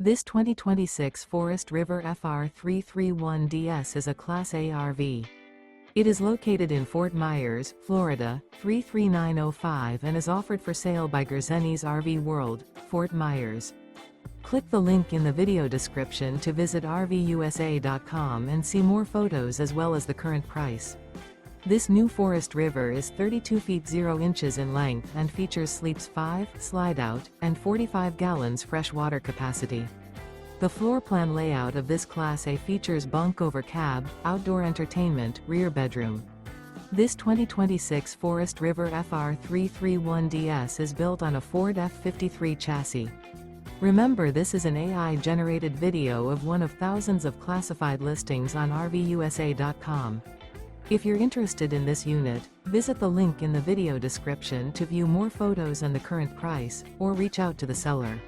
This 2026 Forest River FR3 31DS is a Class A RV. It is located in Fort Myers, Florida, 33905 and is offered for sale by Gerzeny's RV World, Fort Myers. Click the link in the video description to visit RVUSA.com and see more photos as well as the current price. This new Forest River is 32 feet 0 inches in length and features sleeps 5, slide-out, and 45 gallons fresh water capacity. The floor plan layout of this Class A features bunk over cab, outdoor entertainment, rear bedroom. This 2026 Forest River FR3 31DS is built on a Ford F53 chassis. Remember, this is an AI-generated video of one of thousands of classified listings on RVUSA.com. If you're interested in this unit, visit the link in the video description to view more photos and the current price, or reach out to the seller.